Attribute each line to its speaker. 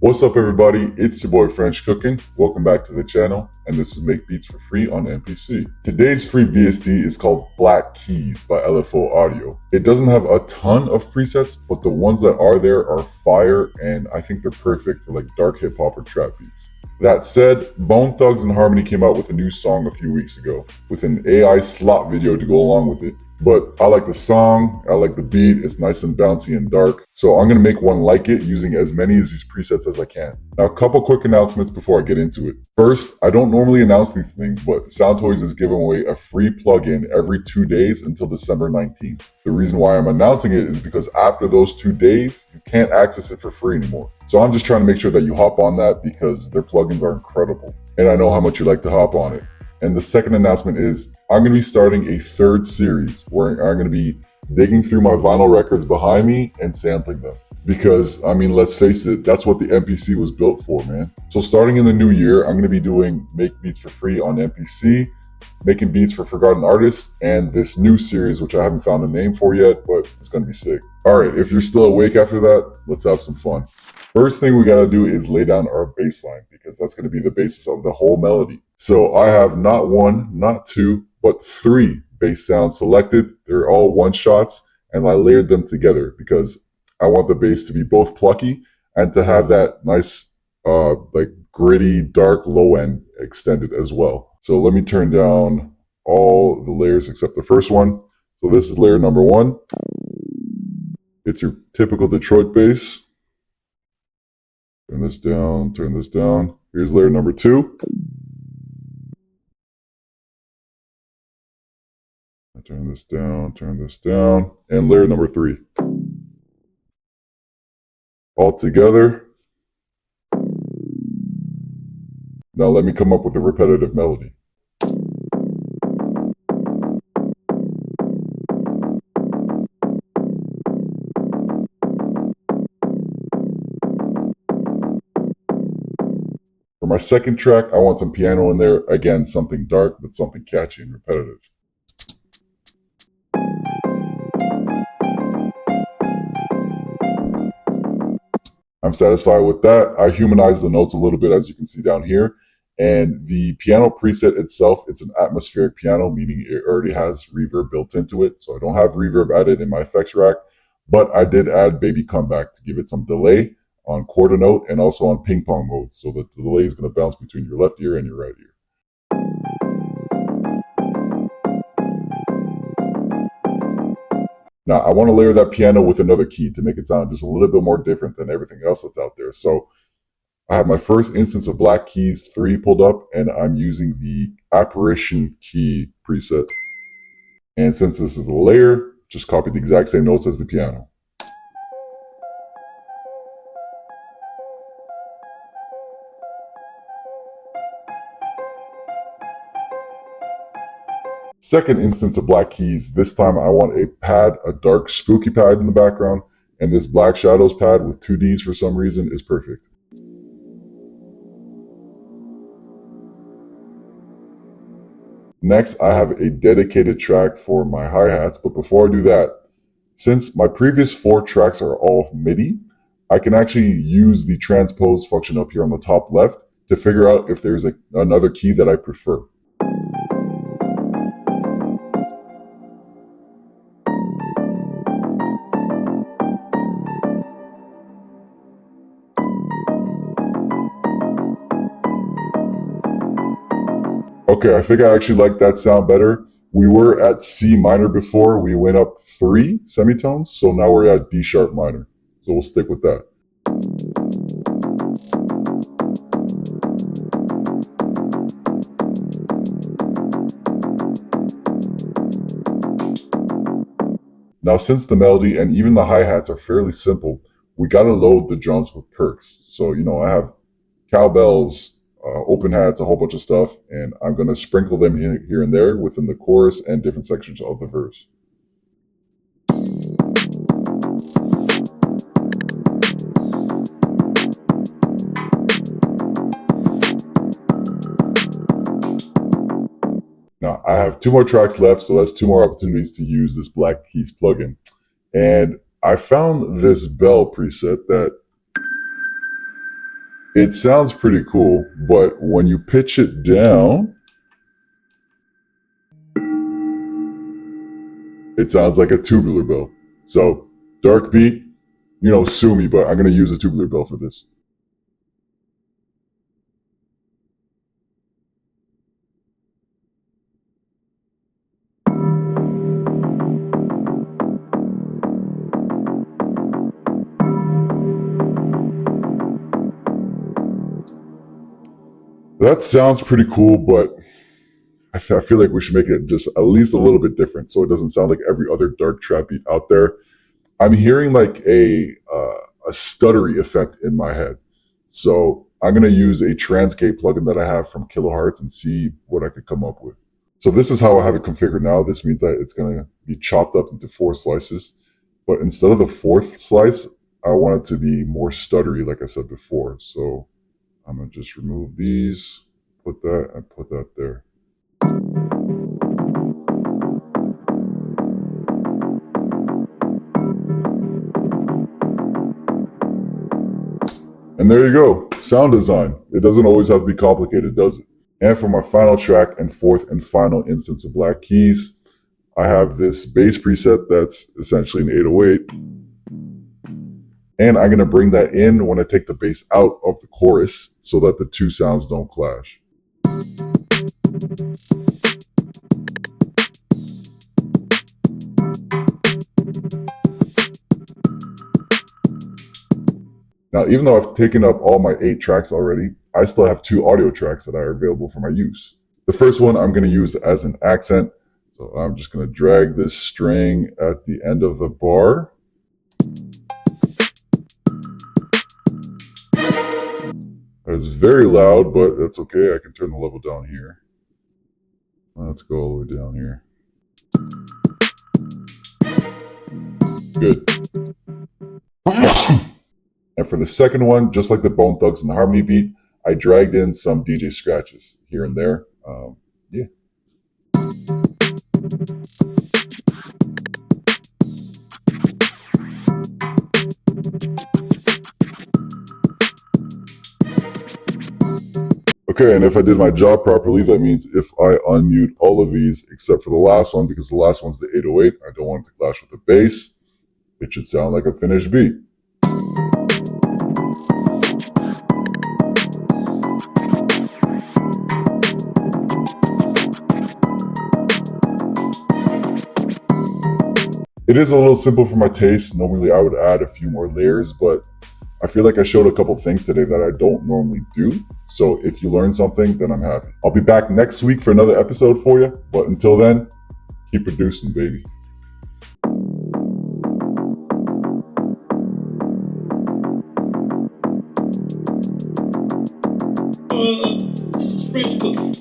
Speaker 1: What's up everybody, it's your boy French Cooking. Welcome back to the channel, and this is Make Beats for Free on MPC. Today's free VST is called Black Keys by LFOAUDIO. It doesn't have a ton of presets, but the ones that are there are fire, and I think they're perfect for like dark hip hop or trap beats. That said, Bone Thugs and Harmony came out with a new song a few weeks ago, with an AI slop video to go along with it. But I like the song, I like the beat, it's nice and bouncy and dark. So I'm gonna make one like it using as many of these presets as I can. Now, a couple quick announcements before I get into it. First, I don't normally announce these things, but Soundtoys is giving away a free plugin every 2 days until December 19th. The reason why I'm announcing it is because after those 2 days, you can't access it for free anymore. So I'm just trying to make sure that you hop on that because their plugins are incredible. And I know how much you like to hop on it. And the second announcement is I'm going to be starting a third series where I'm going to be digging through my vinyl records behind me and sampling them. Because, I mean, let's face it, that's what the MPC was built for, man. So starting in the new year, I'm going to be doing Make Beats for Free on MPC, making beats for forgotten artists, and this new series, which I haven't found a name for yet, but it's going to be sick. All right, if you're still awake after that, let's have some fun. First thing we got to do is lay down our bass line because that's going to be the basis of the whole melody. So I have not one, not two, but 3 bass sounds selected. They're all one shots, and I layered them together because I want the bass to be both plucky and to have that nice, like gritty, dark low end extended as well. So let me turn down all the layers except the first one. So this is layer number 1. It's your typical Detroit bass. Turn this down, turn this down. Here's layer number 2. Turn this down, and layer number 3. All together. Now let me come up with a repetitive melody. For my second track, I want some piano in there. Again, something dark, but something catchy and repetitive. I'm satisfied with that. I humanized the notes a little bit, as you can see down here. And the piano preset itself, it's an atmospheric piano, meaning it already has reverb built into it. So I don't have reverb added in my effects rack, but I did add Baby Comeback to give it some delay on quarter note and also on ping pong mode, so that the delay is going to bounce between your left ear and your right ear. Now, I want to layer that piano with another key to make it sound just a little bit more different than everything else that's out there. So I have my first instance of Black Keys 3 pulled up, and I'm using the Apparition Key preset. And since this is a layer, just copy the exact same notes as the piano. Second instance of Black Keys, this time I want a pad, a dark spooky pad in the background, and this Black Shadows pad with 2 Ds for some reason is perfect. Next, I have a dedicated track for my hi-hats, but before I do that, since my previous 4 tracks are all MIDI, I can actually use the transpose function up here on the top left to figure out if there's another key that I prefer. Okay, I think I actually like that sound better. We were at C minor before. We went up 3 semitones, so now we're at D sharp minor. So we'll stick with that. Now, since the melody and even the hi-hats are fairly simple, we gotta load the drums with perks. So, you know, I have cowbells, open hats, a whole bunch of stuff, and I'm going to sprinkle them here and there within the chorus and different sections of the verse. Now, I have 2 more tracks left, so that's 2 more opportunities to use this Black Keys plugin. And I found this bell preset that It sounds pretty cool, but when you pitch it down, it sounds like a tubular bell. So, dark beat, you know, sue me, but I'm going to use a tubular bell for this. That sounds pretty cool, but I feel like we should make it just at least a little bit different so it doesn't sound like every other dark trap beat out there. I'm hearing like a stuttery effect in my head. So I'm going to use a Trance Gate plugin that I have from Kilohertz and see what I could come up with. So this is how I have it configured now. This means that it's going to be chopped up into 4 slices. But instead of the 4th slice, I want it to be more stuttery, like I said before. So I'm going to just remove these, put that, and put that there. And there you go, sound design. It doesn't always have to be complicated, does it? And for my final track and 4th and final instance of Black Keys, I have this bass preset that's essentially an 808. And I'm going to bring that in when I take the bass out of the chorus so that the 2 sounds don't clash. Now, even though I've taken up all my 8 tracks already, I still have 2 audio tracks that are available for my use. The first one I'm going to use as an accent. So I'm just going to drag this string at the end of the bar. It's very loud, but that's okay. I can turn the level down here. Let's go all the way down here. Good. And for the second one, just like the Bone Thugs and the Harmony beat, I dragged in some DJ scratches here and there. Yeah. Okay, and if I did my job properly, that means if I unmute all of these except for the last one, because the last one's the 808, I don't want it to clash with the bass, it should sound like a finished beat. It is a little simple for my taste. Normally I would add a few more layers, but I feel like I showed a couple things today that I don't normally do. So if you learned something, then I'm happy. I'll be back next week for another episode for you. But until then, keep producing, baby.
Speaker 2: This is French cooking.